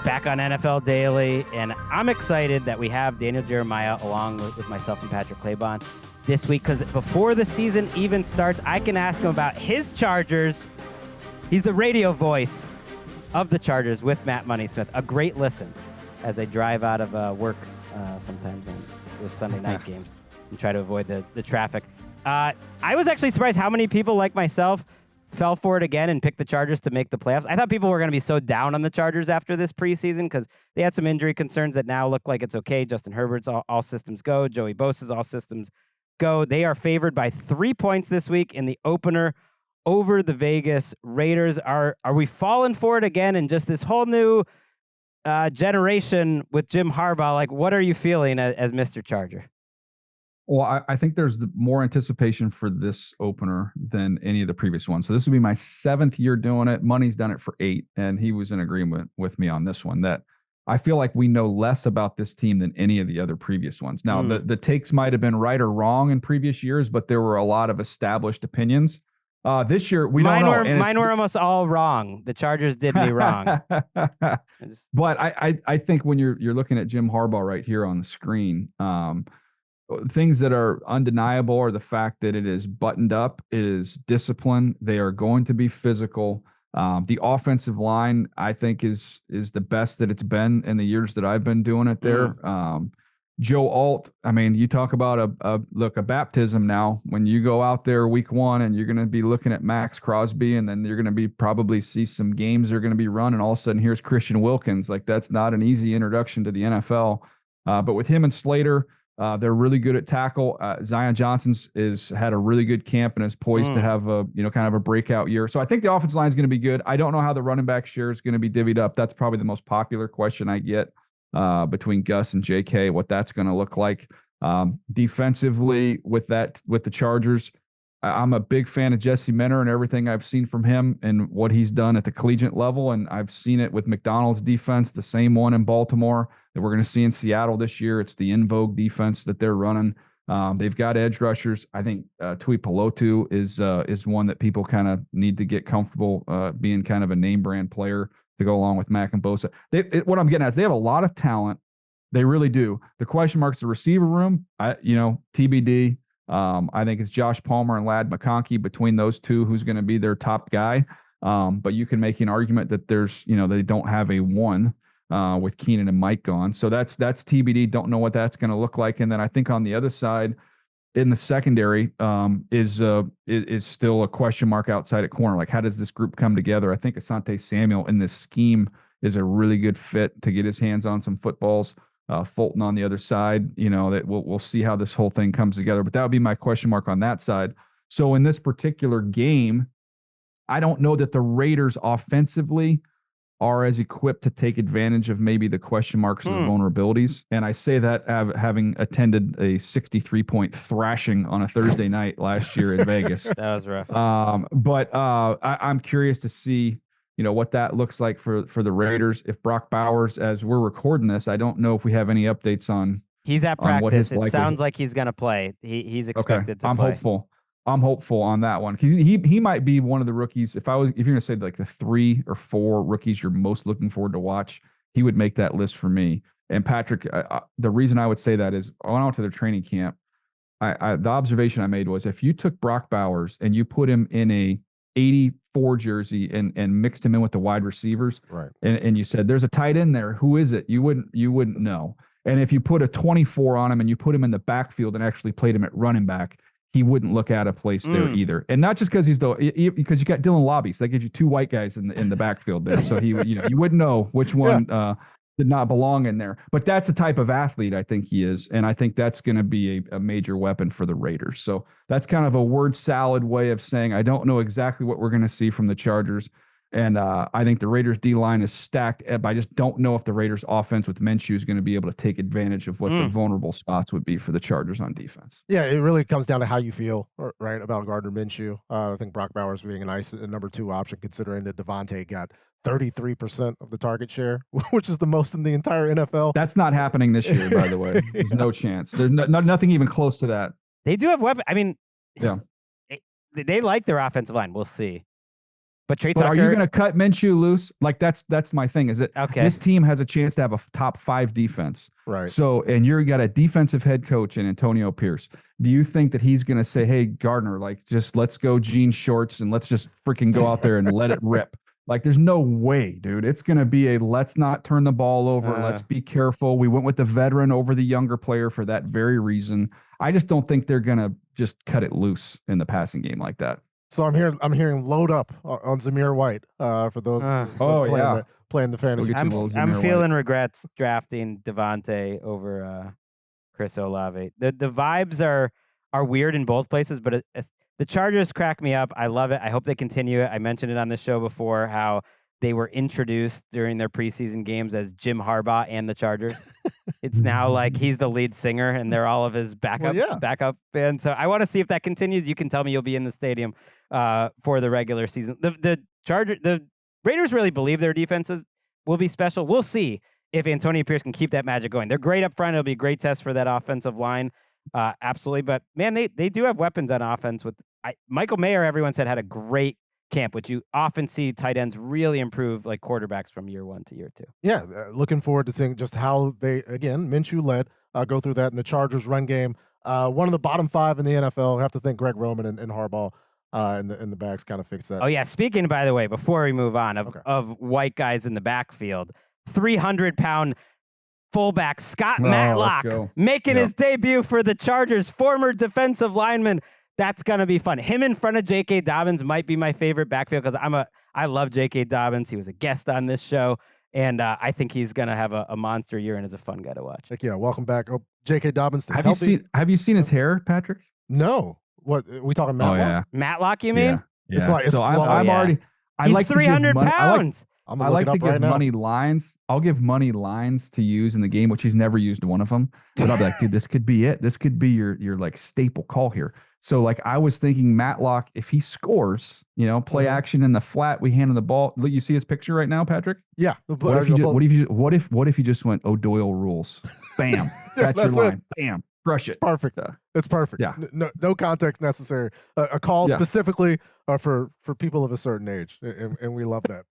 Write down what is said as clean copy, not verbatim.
back on NFL Daily, and I'm excited that we have Daniel Jeremiah along with myself and Patrick Claybon this week, because before the season even starts, I can ask him about his Chargers. He's the radio voice of the Chargers with Matt Money Smith. A great listen as I drive out of work sometimes on those Sunday night games and try to avoid the traffic. I was actually surprised how many people like myself fell for it again and picked the Chargers to make the playoffs. I thought people were going to be so down on the Chargers after this preseason because they had some injury concerns that now look like it's okay. Justin Herbert's all systems go. Joey Bosa's all systems go. They are favored by 3 points this week in the opener over the Vegas Raiders. Are we falling for it again? And just this whole new generation with Jim Harbaugh, like, what are you feeling as Mr. Charger? Well, I think there's more anticipation for this opener than any of the previous ones. So this will be my 7th year doing it. Money's done it for 8, and he was in agreement with me on this one that I feel like we know less about this team than any of the other previous ones. Now, the takes might have been right or wrong in previous years, but there were a lot of established opinions. This year, we don't know. Mine were almost all wrong. The Chargers did me wrong. But I think when you're looking at Jim Harbaugh right here on the screen, things that are undeniable are the fact that it is buttoned up, it is disciplined, they are going to be physical. The offensive line, I think, is the best that it's been in the years that I've been doing it there. Joe Alt, I mean, you talk about a baptism now. When you go out there week 1 and you're going to be looking at Max Crosby, and then you're going to be probably see some games they're going to be run, and all of a sudden here's Christian Wilkins. Like, that's not an easy introduction to the NFL. But with him and Slater, they're really good at tackle. Zion Johnson's had a really good camp and is poised to have kind of a breakout year. So I think the offensive line is going to be good. I don't know how the running back share is going to be divvied up. That's probably the most popular question I get between Gus and JK, what that's going to look like. Defensively with the Chargers, I'm a big fan of Jesse Minter and everything I've seen from him and what he's done at the collegiate level. And I've seen it with McDonald's defense, the same one in Baltimore that we're going to see in Seattle this year. It's the in vogue defense that they're running. They've got edge rushers. I think Tui Pelotu is one that people kind of need to get comfortable being kind of a name brand player to go along with Mack and Bosa. What I'm getting at is they have a lot of talent. They really do. The question mark's the receiver room. TBD. I think it's Josh Palmer and Ladd McConkey. Between those two, who's going to be their top guy? But you can make an argument that there's, they don't have a one with Keenan and Mike gone. So that's TBD. Don't know what that's going to look like. And then I think on the other side, in the secondary, is still a question mark outside at corner. Like, how does this group come together? I think Asante Samuel in this scheme is a really good fit to get his hands on some footballs. Fulton on the other side, that we'll see how this whole thing comes together. But that would be my question mark on that side. So in this particular game, I don't know that the Raiders offensively are as equipped to take advantage of maybe the question marks or the vulnerabilities. And I say that having attended a 63-point thrashing on a Thursday night last year in Vegas. That was rough. But I'm curious to see what that looks like for the Raiders. If Brock Bowers, as we're recording this, I don't know if we have any updates on. He's at practice. It sounds like he's going to play. He's expected to play. I'm hopeful on that one. He might be one of the rookies. If you're going to say like the 3 or 4 rookies you're most looking forward to watch, he would make that list for me. And Patrick, the reason I would say that is I went out to their training camp. The observation I made was if you took Brock Bowers and you put him in a 84 jersey and mixed him in with the wide receivers, right? And you said there's a tight end there. Who is it? You wouldn't know. And if you put a 24 on him and you put him in the backfield and actually played him at running back, he wouldn't look out of place there either. And not just because because you got Dylan Lobby, so that gives you 2 white guys in the backfield there. So he you wouldn't know which one did not belong in there. But that's the type of athlete I think he is, and I think that's going to be a major weapon for the Raiders. So that's kind of a word salad way of saying I don't know exactly what we're going to see from the Chargers. And I think the Raiders D-line is stacked, but I just don't know if the Raiders offense with Minshew is going to be able to take advantage of what the vulnerable spots would be for the Chargers on defense. Yeah, it really comes down to how you feel, right, about Gardner Minshew. I think Brock Bowers being a nice number 2 option, considering that Devontae got 33% of the target share, which is the most in the entire NFL. That's not happening this year, by the way. There's no chance. There's nothing even close to that. They do have weapons. I mean, yeah, they like their offensive line. We'll see. But Trey But Tucker, are you going to cut Minshew loose? Like that's my thing. Is it okay? This team has a chance to have a top 5 defense, Right. So, and you got a defensive head coach in Antonio Pierce. Do you think that he's going to say, "Hey, Gardner, like just let's go jean shorts and let's just freaking go out there and let it rip"? Like, there's no way, dude. It's going to be a let's not turn the ball over. Let's be careful. We went with the veteran over the younger player for that very reason. I just don't think they're going to just cut it loose in the passing game like that. So I'm hearing load up on Zamir White for those playing the fantasy. I'm feeling regrets drafting Devontae over Chris Olave. The vibes are weird in both places, but the Chargers crack me up. I love it. I hope they continue it. I mentioned it on this show before how they were introduced during their preseason games as Jim Harbaugh and the Chargers. It's now like he's the lead singer and they're all of his backup band. So I want to see if that continues. You can tell me you'll be in the stadium for the regular season. The Raiders really believe their defenses will be special. We'll see if Antonio Pierce can keep that magic going. They're great up front. It'll be a great test for that offensive line. Absolutely. But man, they do have weapons on offense with Michael Mayer. Everyone said had a great camp, which you often see tight ends really improve like quarterbacks from year 1 to year 2. Yeah, looking forward to seeing just how they, again, Minshew led, go through that in the Chargers run game. One of the bottom 5 in the NFL. I have to think Greg Roman and Harbaugh in the backs kind of fix that. Oh yeah, speaking, by the way, before we move on, of white guys in the backfield, 300-pound fullback Scott Matlock making his debut for the Chargers, former defensive lineman. That's going to be fun. Him in front of J.K. Dobbins might be my favorite backfield because I love J.K. Dobbins. He was a guest on this show, and I think he's going to have a monster year and is a fun guy to watch. Heck yeah, welcome back. Oh, J.K. Dobbins. Have you seen his hair, Patrick? No. What, we talking Matlock? Oh, yeah. Matlock, you mean? Yeah. It's like, it's I'm already. He's like 300 pounds. I like to give money lines. I'll give money lines to use in the game, which he's never used one of them. But I'll be like, dude, this could be it. This could be your like staple call here. So like I was thinking Matlock, if he scores, play action in the flat, we hand him the ball. Look, you see his picture right now, Patrick? Yeah. What if you just went O'Doyle rules? Bam. That's your line. Bam. Crush it. Perfect. It's perfect. Yeah. No context necessary. A call specifically for people of a certain age, and we love that.